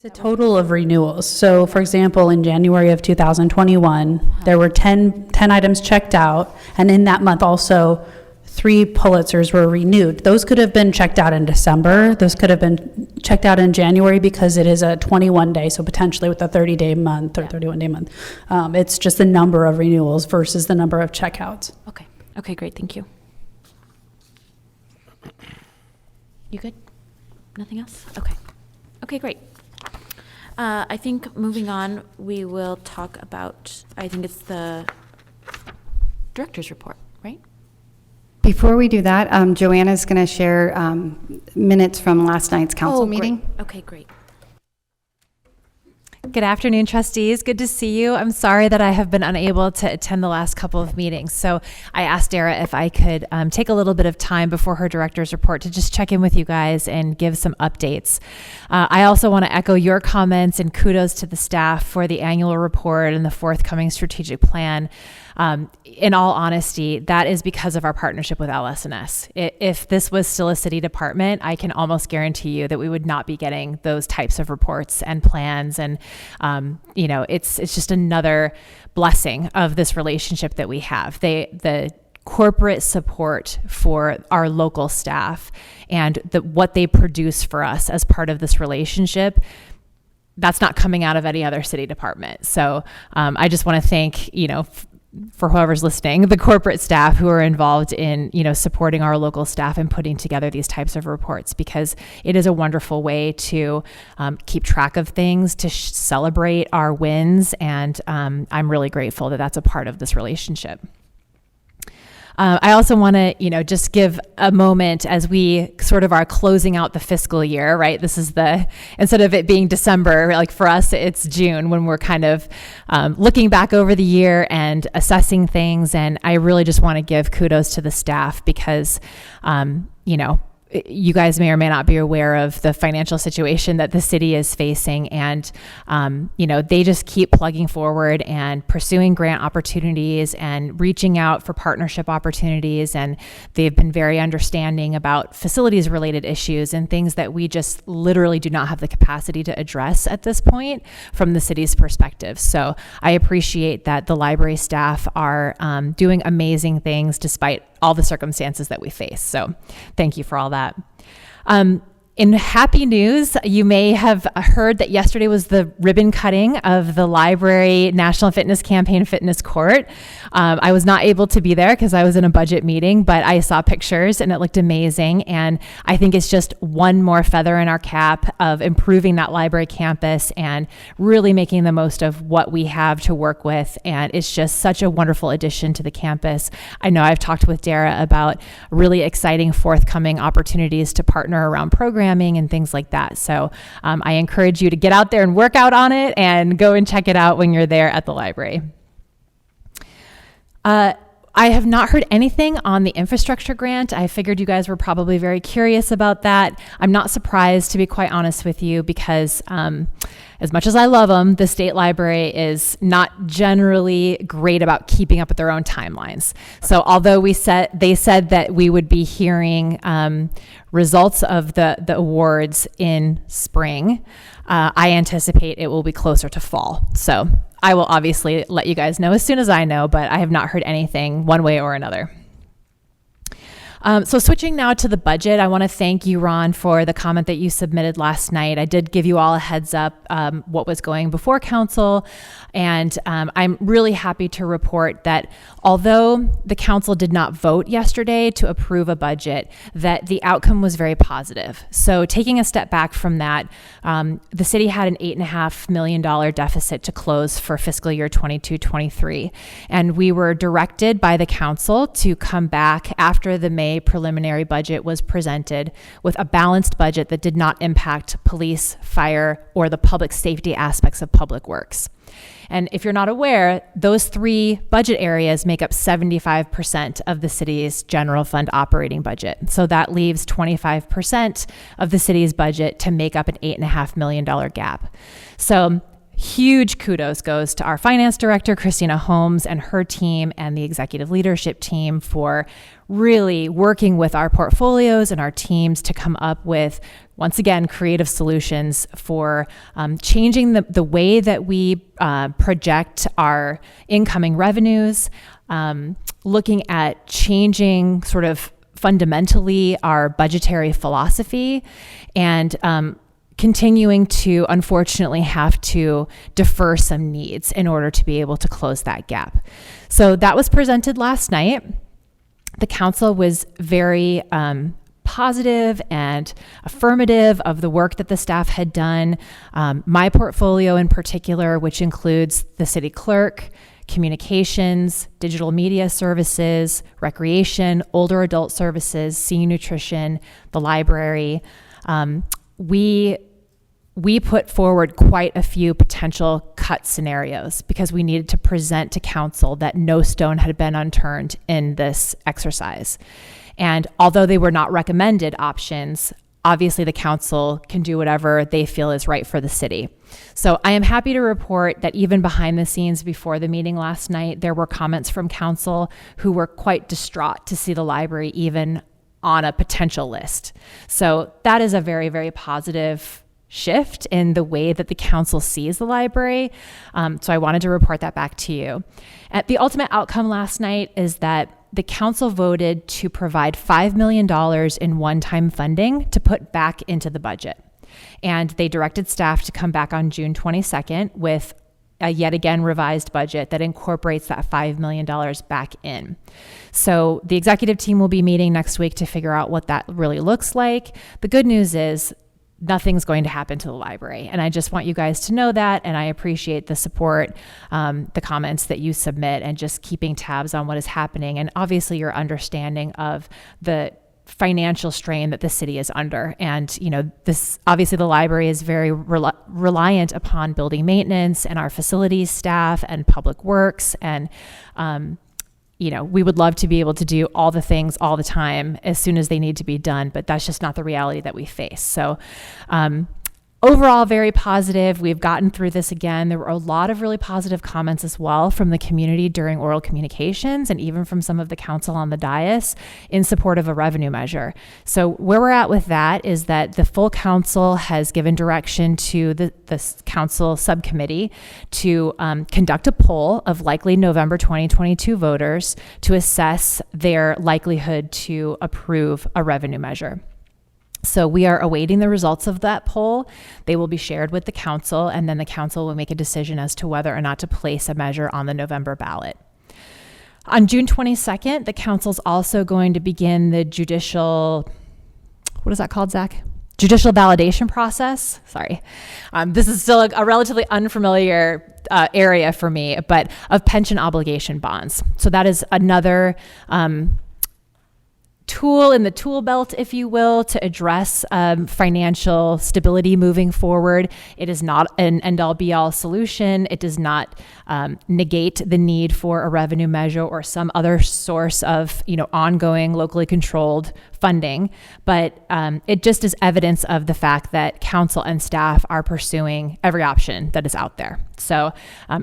The total of renewals. So, for example, in January of 2021, there were 10 items checked out, and in that month also, 3 Pulitzers were renewed. Those could have been checked out in December. Those could have been checked out in January because it is a 21-day, so potentially with a 30-day month or 31-day month. It's just the number of renewals versus the number of checkouts. Okay. Okay, great. Thank you. You good? Nothing else? Okay. Okay, great. I think moving on, we will talk about, I think it's the director's report, right? Before we do that, Joanna's going to share minutes from last night's council meeting. Great. Okay, great. Good afternoon, trustees. Good to see you. I'm sorry that I have been unable to attend the last couple of meetings. So I asked Dara if I could take a little bit of time before her director's report to just check in with you guys and give some updates. I also want to echo your comments and kudos to the staff for the annual report and the forthcoming strategic plan. In all honesty, that is because of our partnership with LS&S. If this was still a city department, I can almost guarantee you that we would not be getting those types of reports and plans. And, it's just another blessing of this relationship that we have. The corporate support for our local staff and what they produce for us as part of this relationship, that's not coming out of any other city department. So I just want to thank, for whoever's listening, the corporate staff who are involved in, supporting our local staff and putting together these types of reports, because it is a wonderful way to keep track of things, to celebrate our wins. And I'm really grateful that that's a part of this relationship. I also want to, just give a moment as we sort of are closing out the fiscal year, right? This is instead of it being December, like for us, it's June when we're kind of looking back over the year and assessing things. And I really just want to give kudos to the staff because, you guys may or may not be aware of the financial situation that the city is facing. And, they just keep plugging forward and pursuing grant opportunities and reaching out for partnership opportunities. And they've been very understanding about facilities related issues and things that we just literally do not have the capacity to address at this point from the city's perspective. So I appreciate that the library staff are doing amazing things despite all the circumstances that we face. So thank you for all that. In happy news, you may have heard that yesterday was the ribbon cutting of the Library National Fitness Campaign Fitness Court. I was not able to be there because I was in a budget meeting, but I saw pictures and it looked amazing. And I think it's just one more feather in our cap of improving that library campus and really making the most of what we have to work with. And it's just such a wonderful addition to the campus. I know I've talked with Dara about really exciting forthcoming opportunities to partner around programs and things like that. So I encourage you to get out there and work out on it and go and check it out when you're there at the library. I have not heard anything on the infrastructure grant. I figured you guys were probably very curious about that. I'm not surprised, to be quite honest with you, because as much as I love them, the state library is not generally great about keeping up with their own timelines. So although they said that we would be hearing results of the awards in spring, I anticipate it will be closer to fall. So I will obviously let you guys know as soon as I know, but I have not heard anything one way or another. So switching now to the budget, I want to thank you, Ron, for the comment that you submitted last night. I did give you all a heads up what was going before council, and I'm really happy to report that although the council did not vote yesterday to approve a budget, that the outcome was very positive. So taking a step back from that, the city had an $8.5 million deficit to close for fiscal year 22-23, and we were directed by the council to come back after the May preliminary budget was presented with a balanced budget that did not impact police, fire, or the public safety aspects of public works. And if you're not aware, those 3 budget areas make up 75% of the city's general fund operating budget. So that leaves 25% of the city's budget to make up an $8.5 million gap. So huge kudos goes to our finance director, Christina Holmes, and her team and the executive leadership team for really working with our portfolios and our teams to come up with, once again, creative solutions for changing the way that we project our incoming revenues, looking at changing sort of fundamentally our budgetary philosophy, and continuing to, unfortunately, have to defer some needs in order to be able to close that gap. So that was presented last night. The council was very positive and affirmative of the work that the staff had done. My portfolio in particular, which includes the city clerk, communications, digital media services, recreation, older adult services, senior nutrition, the library. We put forward quite a few potential cut scenarios because we needed to present to council that no stone had been unturned in this exercise. And although they were not recommended options, obviously the council can do whatever they feel is right for the city. So I am happy to report that even behind the scenes before the meeting last night, there were comments from council who were quite distraught to see the library even on a potential list. So that is a very, very positive shift in the way that the council sees the library. So I wanted to report that back to you. The ultimate outcome last night is that the council voted to provide $5 million in one-time funding to put back into the budget. And they directed staff to come back on June 22nd with a yet again revised budget that incorporates that $5 million back in. So the executive team will be meeting next week to figure out what that really looks like. The good news is nothing's going to happen to the library. And I just want you guys to know that. And I appreciate the support, the comments that you submit, and just keeping tabs on what is happening. And obviously your understanding of the financial strain that the city is under. And, you know, this, obviously the library is very reliant upon building maintenance and our facilities staff and public works. And, you know, we would love to be able to do all the things all the time as soon as they need to be done, but that's just not the reality that we face. So overall, very positive. We've gotten through this again. There were a lot of really positive comments as well from the community during oral communications and even from some of the council on the dais in support of a revenue measure. So where we're at with that is that the full council has given direction to the council subcommittee to conduct a poll of likely November 2022 voters to assess their likelihood to approve a revenue measure. So we are awaiting the results of that poll. They will be shared with the council, and then the council will make a decision as to whether or not to place a measure on the November ballot. On June 22nd, the council's also going to begin the judicial, what is that called, Zach? Judicial validation process. Sorry. This is still a relatively unfamiliar area for me, but of pension obligation bonds. So that is another tool in the tool belt, if you will, to address financial stability moving forward. It is not an end-all be-all solution. It does not negate the need for a revenue measure or some other source of, you know, ongoing locally controlled funding, but it just is evidence of the fact that council and staff are pursuing every option that is out there. So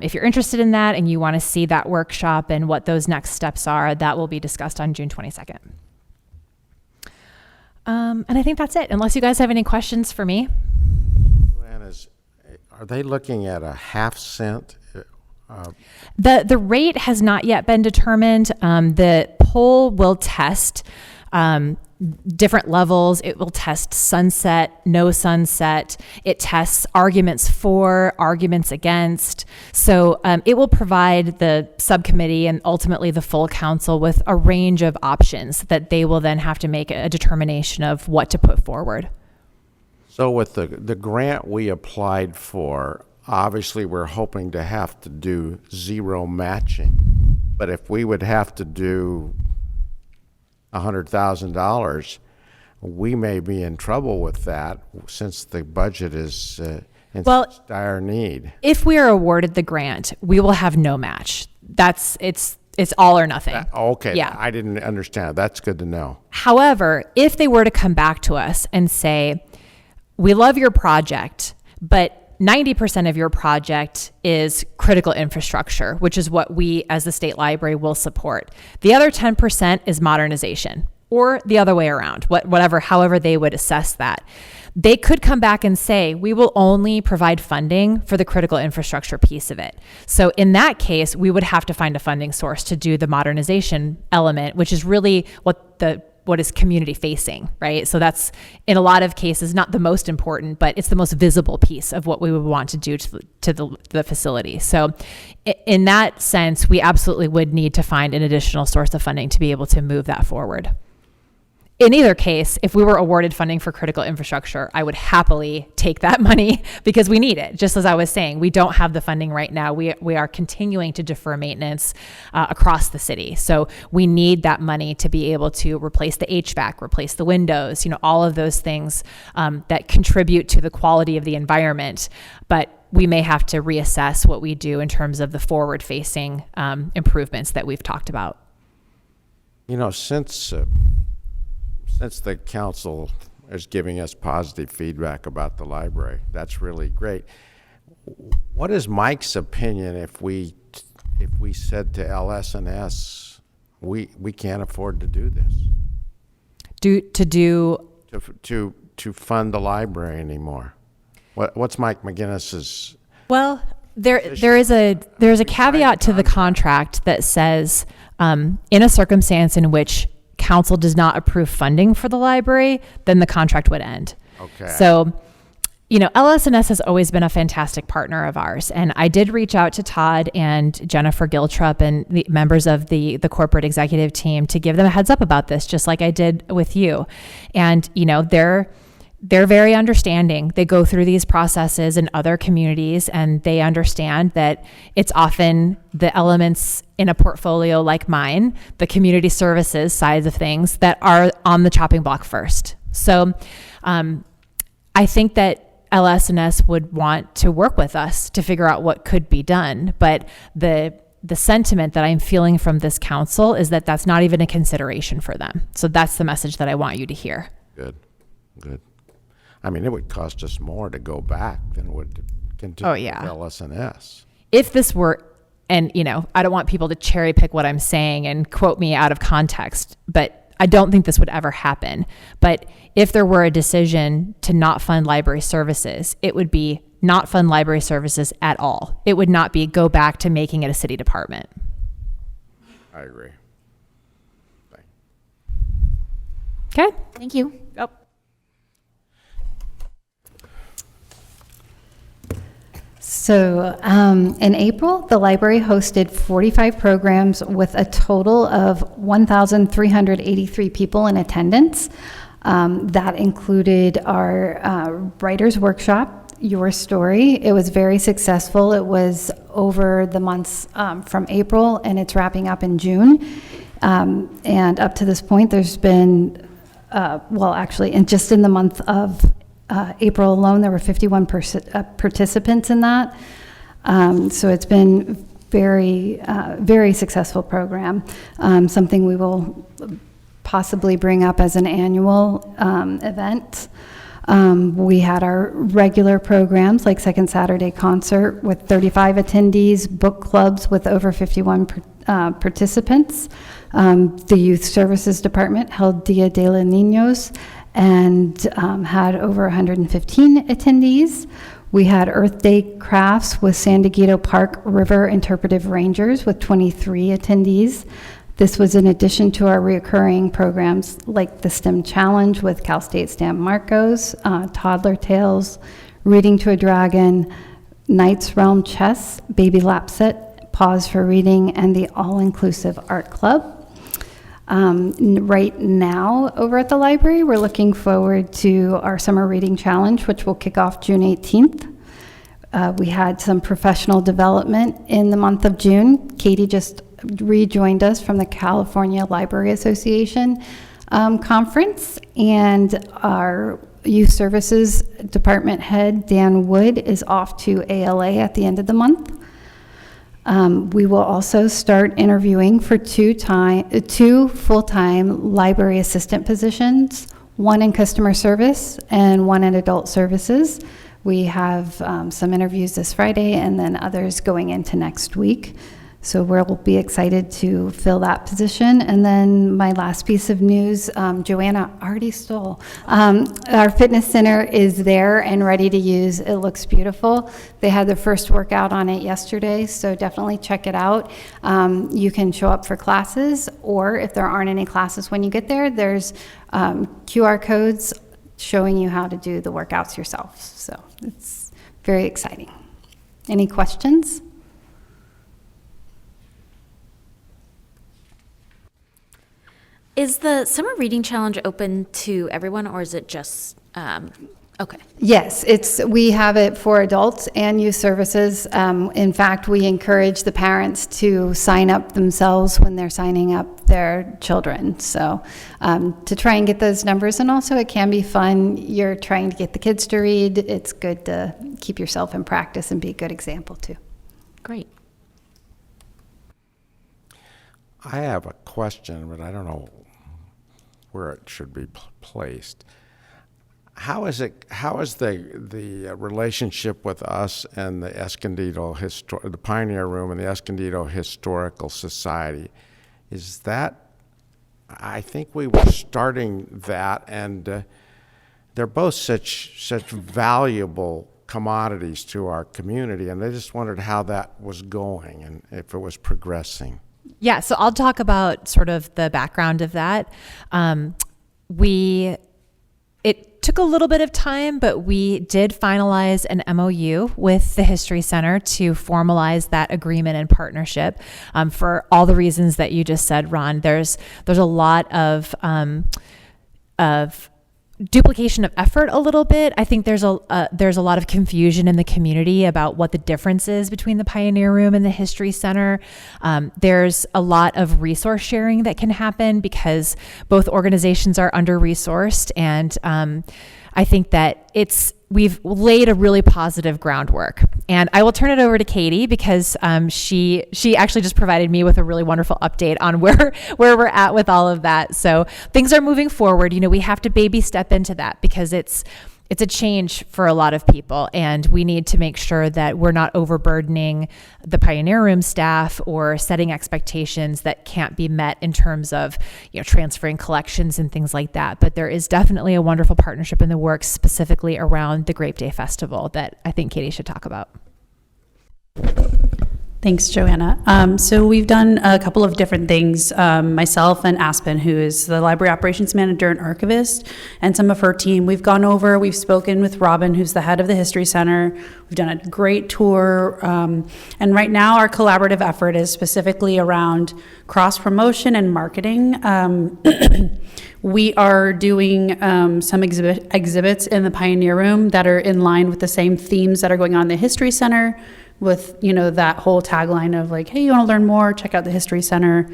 if you're interested in that and you want to see that workshop and what those next steps are, that will be discussed on June 22nd. And I think that's it, unless you guys have any questions for me. Are they looking at a half cent? The rate has not yet been determined. The poll will test different levels. It will test sunset, no sunset. It tests arguments for, arguments against. So it will provide the subcommittee and ultimately the full council with a range of options that they will then have to make a determination of what to put forward. So with the grant we applied for, obviously we're hoping to have to do zero matching. But if we would have to do $100,000, we may be in trouble with that since the budget is in such dire need. If we are awarded the grant, we will have no match. It's all or nothing. Okay, yeah. I didn't understand. That's good to know. However, if they were to come back to us and say, we love your project, but 90% of your project is critical infrastructure, which is what we as the state library will support. The other 10% is modernization, or the other way around, however they would assess that. They could come back and say, we will only provide funding for the critical infrastructure piece of it. So in that case, we would have to find a funding source to do the modernization element, which is really what is community facing, right? So that's, in a lot of cases, not the most important, but it's the most visible piece of what we would want to do to the facility. So in that sense, we absolutely would need to find an additional source of funding to be able to move that forward. In either case, if we were awarded funding for critical infrastructure, I would happily take that money because we need it. Just as I was saying, we don't have the funding right now. We are continuing to defer maintenance across the city. So we need that money to be able to replace the HVAC, replace the windows, all of those things that contribute to the quality of the environment. But we may have to reassess what we do in terms of the forward-facing improvements that we've talked about. Since the council is giving us positive feedback about the library, that's really great. What is Mike's opinion if we said to LS&S, we can't afford to do this? To fund the library anymore? What's Mike McGinnis's? Well, there's a caveat to the contract that says in a circumstance in which council does not approve funding for the library, then the contract would end. Okay. So, LS&S has always been a fantastic partner of ours. And I did reach out to Todd and Jennifer Giltrup and the members of the corporate executive team to give them a heads up about this, just like I did with you. And, they're very understanding. They go through these processes in other communities, and they understand that it's often the elements in a portfolio like mine, the community services sides of things, that are on the chopping block first. So I think that LS&S would want to work with us to figure out what could be done. But the sentiment that I'm feeling from this council is that that's not even a consideration for them. So that's the message that I want you to hear. Good. I mean, it would cost us more to go back than would continue with LS&S. If this were, and I don't want people to cherry pick what I'm saying and quote me out of context, but I don't think this would ever happen. But if there were a decision to not fund library services, it would be not fund library services at all. It would not be go back to making it a city department. I agree. Okay. Thank you. Oh. So in April, the library hosted 45 programs with a total of 1,383 people in attendance. That included our writer's workshop, Your Story. It was very successful. It was over the months from April, and it's wrapping up in June. And up to this point, there's been, just in the month of April alone, there were 51 participants in that. So it's been very successful program. Something we will possibly bring up as an annual event. We had our regular programs like Second Saturday Concert with 35 attendees, book clubs with over 51 participants. The Youth Services Department held Dia de los Niños and had over 115 attendees. We had Earth Day crafts with San Diego Park River Interpretive Rangers with 23 attendees. This was in addition to our recurring programs like the STEM Challenge with Cal State San Marcos, Toddler Tales, Reading to a Dragon, Knights Realm Chess, Baby Lap Set, Pause for Reading, and the All-Inclusive Art Club. Right now over at the library, we're looking forward to our Summer Reading Challenge, which will kick off June 18th. We had some professional development in the month of June. Katie just rejoined us from the California Library Association conference, and our Youth Services Department head, Dan Wood, is off to ALA at the end of the month. We will also start interviewing for two full-time library assistant positions, one in customer service and one in adult services. We have some interviews this Friday and then others going into next week. So we'll be excited to fill that position. And then my last piece of news, Joanna already stole. Our fitness center is there and ready to use. It looks beautiful. They had their first workout on it yesterday, so definitely check it out. You can show up for classes, or if there aren't any classes when you get there, there's QR codes showing you how to do the workouts yourself. So it's very exciting. Any questions? Is the Summer Reading Challenge open to everyone, or is it just, okay. Yes, we have it for adults and youth services. In fact, we encourage the parents to sign up themselves when they're signing up their children. So to try and get those numbers, and also it can be fun. You're trying to get the kids to read. It's good to keep yourself in practice and be a good example too. Great. I have a question, but I don't know where it should be placed. How is the relationship with us and the the Pioneer Room and the Escondido Historical Society? Is that, I think we were starting that, and they're both such valuable commodities to our community, and I just wondered how that was going and if it was progressing. Yeah, so I'll talk about sort of the background of that. It took a little bit of time, but we did finalize an MOU with the History Center to formalize that agreement and partnership for all the reasons that you just said, Ron. There's a lot of duplication of effort a little bit. I think there's a lot of confusion in the community about what the difference is between the Pioneer Room and the History Center. There's a lot of resource sharing that can happen because both organizations are under-resourced, and I think that we've laid a really positive groundwork. And I will turn it over to Katie because she actually just provided me with a really wonderful update on where we're at with all of that. So things are moving forward. You know, we have to baby step into that because it's a change for a lot of people, and we need to make sure that we're not overburdening the Pioneer Room staff or setting expectations that can't be met in terms of, you know, transferring collections and things like that. But there is definitely a wonderful partnership in the works specifically around the Grape Day Festival that I think Katie should talk about. Thanks, Joanna. So we've done a couple of different things. Myself and Aspen, who is the library operations manager and archivist, and some of her team, we've spoken with Robin, who's the head of the History Center. We've done a great tour. And right now our collaborative effort is specifically around cross-promotion and marketing. We are doing some exhibits in the Pioneer Room that are in line with the same themes that are going on in the History Center, with, you know, that whole tagline of like, hey, you want to learn more, check out the History Center.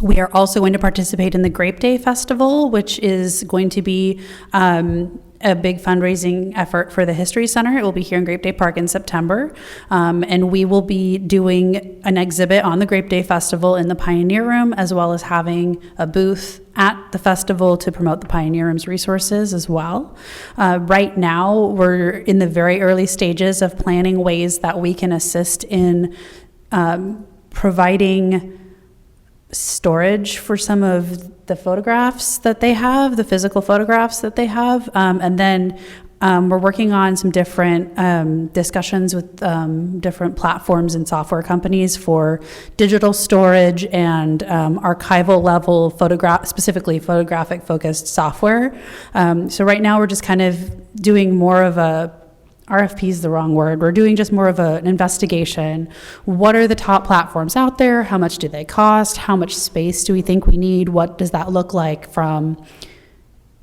We are also going to participate in the Grape Day Festival, which is going to be a big fundraising effort for the History Center. It will be here in Grape Day Park in September. And we will be doing an exhibit on the Grape Day Festival in the Pioneer Room, as well as having a booth at the festival to promote the Pioneer Room's resources as well. Right now, we're in the very early stages of planning ways that we can assist in providing storage for some of the photographs that they have, the physical photographs that they have. And then we're working on some different discussions with different platforms and software companies for digital storage and archival level specifically photographic focused software. So right now we're just kind of doing more of RFP is the wrong word. We're doing just more of an investigation. What are the top platforms out there? How much do they cost? How much space do we think we need? What does that look like from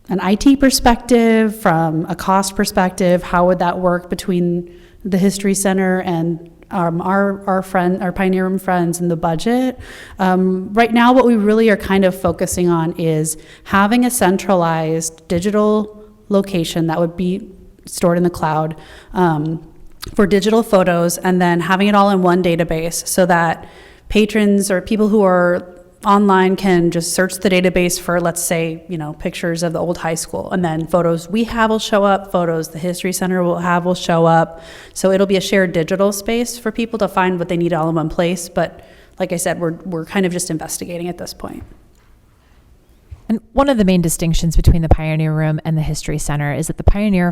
an IT perspective, from a cost perspective? How would that work between the History Center and our Pioneer Room friends and the budget? Right now, what we really are kind of focusing on is having a centralized digital location that would be stored in the cloud for digital photos, and then having it all in one database so that patrons or people who are online can just search the database for, let's say, pictures of the old high school, and then photos we have will show up, photos the History Center will show up. So it'll be a shared digital space for people to find what they need all in one place. But like I said, we're kind of just investigating at this point. And one of the main distinctions between the Pioneer Room and the History Center is that the Pioneer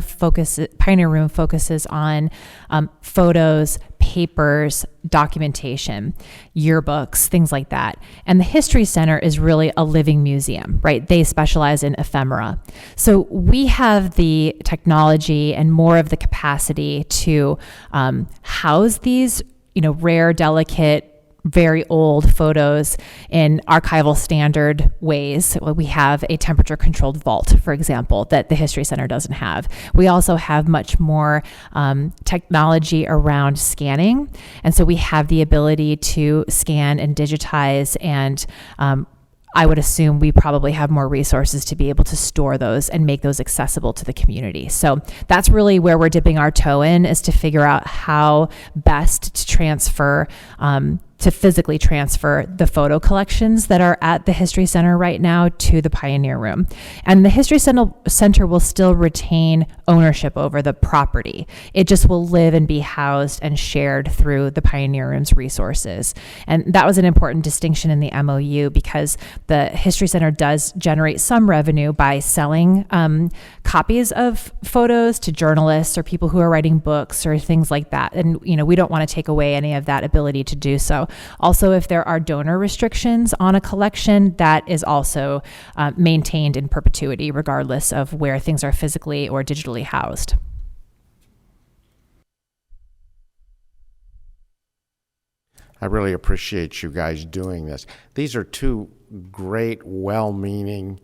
Room focuses on photos, papers, documentation, yearbooks, things like that. And the History Center is really a living museum, right? They specialize in ephemera. So we have the technology and more of the capacity to house these, rare, delicate, very old photos in archival standard ways. We have a temperature controlled vault, for example, that the History Center doesn't have. We also have much more technology around scanning. And so we have the ability to scan and digitize, and I would assume we probably have more resources to be able to store those and make those accessible to the community. So that's really where we're dipping our toe in, is to figure out how best to transfer to physically transfer the photo collections that are at the History Center right now to the Pioneer Room. And the History Center will still retain ownership over the property. It just will live and be housed and shared through the Pioneer Room's resources. And that was an important distinction in the MOU, because the History Center does generate some revenue by selling copies of photos to journalists or people who are writing books or things like that. And, we don't want to take away any of that ability to do so. Also, if there are donor restrictions on a collection, that is also maintained in perpetuity, regardless of where things are physically or digitally housed. I really appreciate you guys doing this. These are two great, well-meaning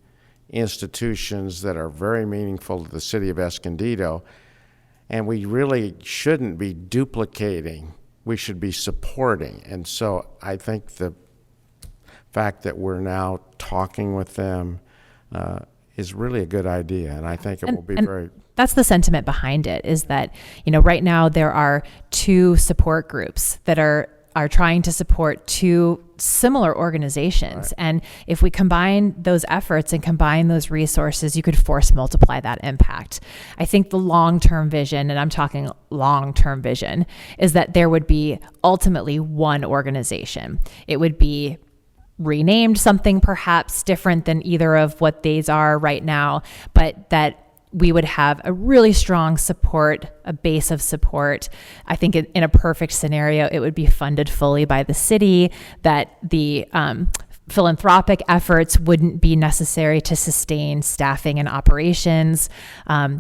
institutions that are very meaningful to the city of Escondido, and we really shouldn't be duplicating. We should be supporting. And so I think the fact that we're now talking with them is really a good idea. And I think it will be very... That's the sentiment behind it, is that, right now there are two support groups that are trying to support two similar organizations. Right. And if we combine those efforts and combine those resources, you could force multiply that impact. I think the long-term vision, and I'm talking long-term vision, is that there would be ultimately one organization. It would be renamed something perhaps different than either of what these are right now, but that we would have a really strong support, a base of support. I think in a perfect scenario, it would be funded fully by the city, that the philanthropic efforts wouldn't be necessary to sustain staffing and operations.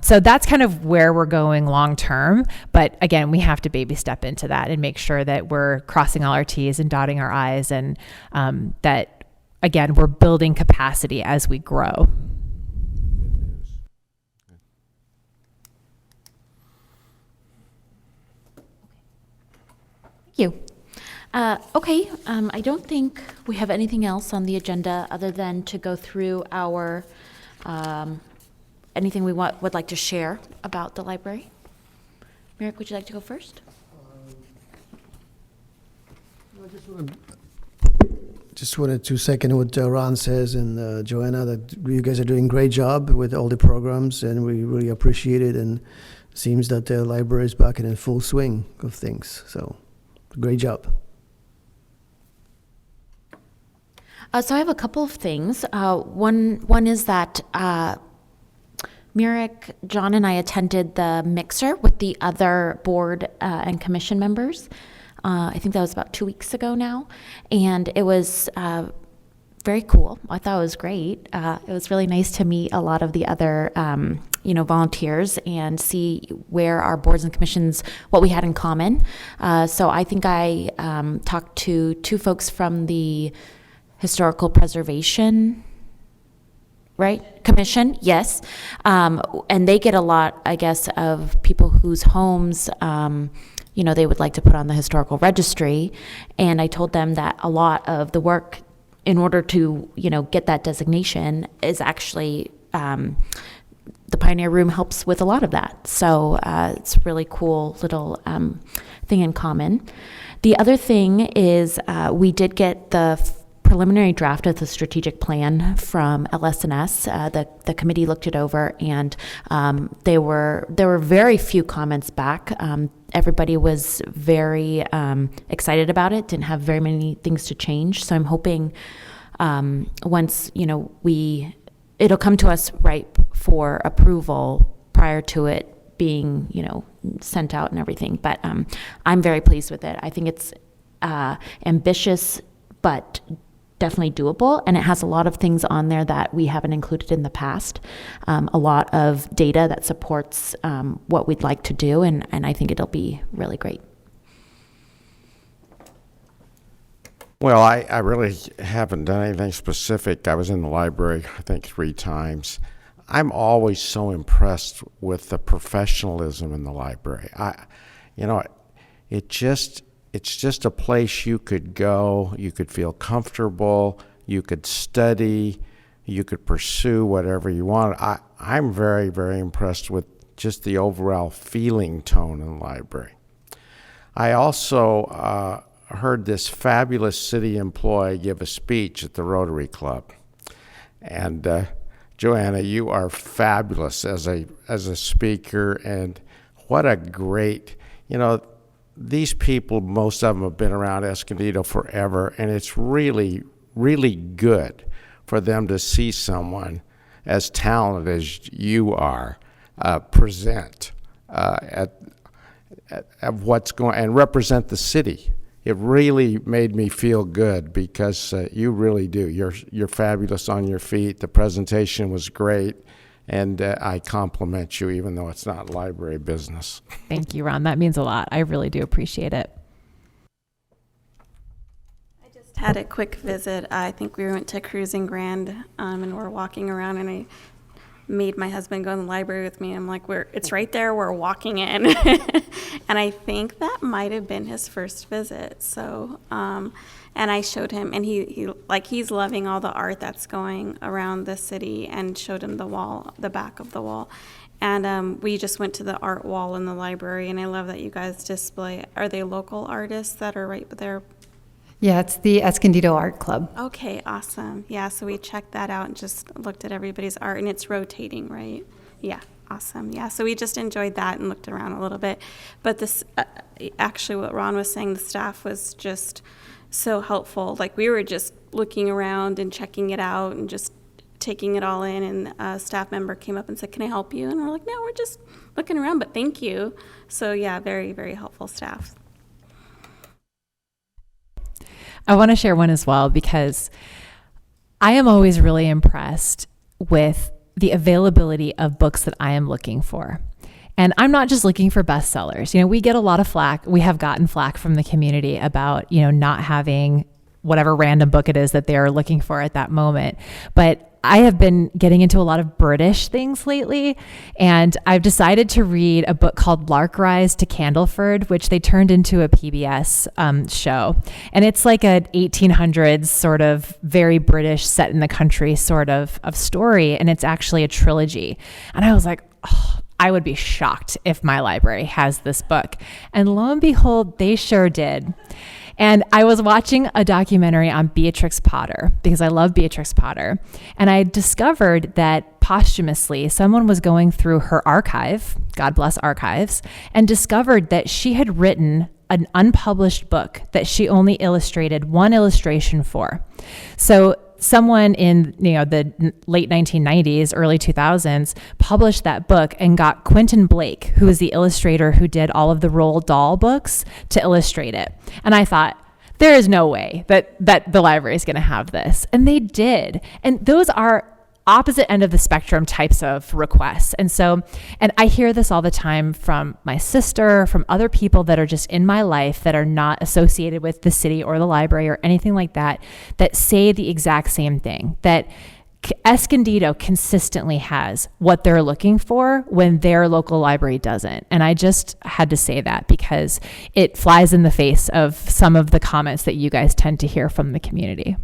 So that's kind of where we're going long term. But again, we have to baby step into that and make sure that we're crossing all our T's and dotting our I's, and that, again, we're building capacity as we grow. Thank you. Okay, I don't think we have anything else on the agenda other than to go through our, anything we would like to share about the library. Merrick, would you like to go first? Just wanted to second what Ron says, and Joanna, that you guys are doing a great job with all the programs, and we really appreciate it. And it seems that the library is back in full swing of things. So great job. So I have a couple of things. One is that Merrick, John, and I attended the mixer with the other board and commission members. I think that was about 2 weeks ago now, and it was very cool. I thought it was great. It was really nice to meet a lot of the other volunteers and see where our boards and commissions, what we had in common. So I think I talked to two folks from the Historical Preservation, right? Commission, yes. And they get a lot, I guess, of people whose homes, they would like to put on the historical registry. And I told them that a lot of the work in order to, get that designation is actually, the Pioneer Room helps with a lot of that. So it's a really cool little thing in common. The other thing is we did get the preliminary draft of the strategic plan from LS&S. The committee looked it over, and there were very few comments back. Everybody was very excited about it, didn't have very many things to change. So I'm hoping once, it'll come to us ripe for approval prior to it being, sent out and everything. But I'm very pleased with it. I think it's ambitious, but definitely doable, and it has a lot of things on there that we haven't included in the past. A lot of data that supports what we'd like to do, and I think it'll be really great. Well, I really haven't done anything specific. I was in the library, I think, 3 times. I'm always so impressed with the professionalism in the library. It's just a place you could go, you could feel comfortable, you could study, you could pursue whatever you want. I'm very, very impressed with just the overall feeling tone in the library. I also heard this fabulous city employee give a speech at the Rotary Club. And Joanna, you are fabulous as a speaker, and what a great, these people, most of them have been around Escondido forever, and it's really, really good for them to see someone as talented as you are present at what's going and represent the city. It really made me feel good because you really do. You're fabulous on your feet. The presentation was great. And I compliment you, even though it's not library business. Thank you, Ron. That means a lot. I really do appreciate it. I just had a quick visit. I think we went to Cruising Grand, and we're walking around, and I made my husband go in the library with me. I'm like, it's right there. We're walking in. And I think that might have been his first visit. So, and I showed him, and he's loving all the art that's going around the city, and showed him the back of the wall. And we just went to the art wall in the library, and I love that you guys display. Are they local artists that are right there? Yeah, it's the Escondido Art Club. Okay, awesome. Yeah, so we checked that out and just looked at everybody's art, and it's rotating, right? Yeah, awesome. Yeah, so we just enjoyed that and looked around a little bit. But this, actually what Ron was saying, the staff was just so helpful. Like, we were just looking around and checking it out and just taking it all in, and a staff member came up and said, "Can I help you?" And we're like, "No, we're just looking around, but thank you." So yeah, very, very helpful staff. I want to share one as well, because I am always really impressed with the availability of books that I am looking for. And I'm not just looking for bestsellers. We get a lot of flack. We have gotten flack from the community about, not having whatever random book it is that they're looking for at that moment. But I have been getting into a lot of British things lately, and I've decided to read a book called Lark Rise to Candleford, which they turned into a PBS show. And it's like a 1800s sort of very British, set in the country sort of story, and it's actually a trilogy. And I was like, oh, I would be shocked if my library has this book. And lo and behold, they sure did. And I was watching a documentary on Beatrix Potter, because I love Beatrix Potter. And I discovered that posthumously, someone was going through her archive, God bless archives, and discovered that she had written an unpublished book that she only illustrated one illustration for. So someone in the late 1990s, early 2000s, published that book and got Quentin Blake, who is the illustrator who did all of the Roald Dahl books, to illustrate it. And I thought, there is no way that the library is going to have this. And they did. And those are opposite end of the spectrum types of requests. And I hear this all the time from my sister, from other people that are just in my life that are not associated with the city or the library or anything like that, that say the exact same thing, that Escondido consistently has what they're looking for when their local library doesn't. And I just had to say that because it flies in the face of some of the comments that you guys tend to hear from the community.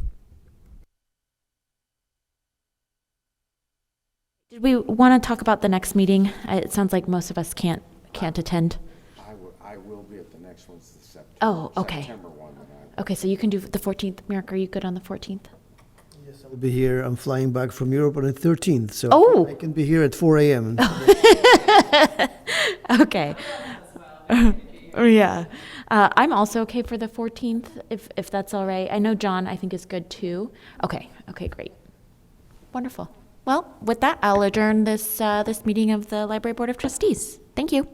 Did we want to talk about the next meeting? It sounds like most of us can't attend. I I will be at the next one's the September. Oh, okay. September one that I. Okay, so you can do the 14th. Merrick, are you good on the 14th? Yes, I'll be here. I'm flying back from Europe on the 13th, so Oh. I can be here at 4 a.m. Okay. Yeah. I'm also okay for the 14th, if that's all right. I know John, I think, is good too. Okay, great. Wonderful. Well, with that, I'll adjourn this meeting of the Library Board of Trustees. Thank you.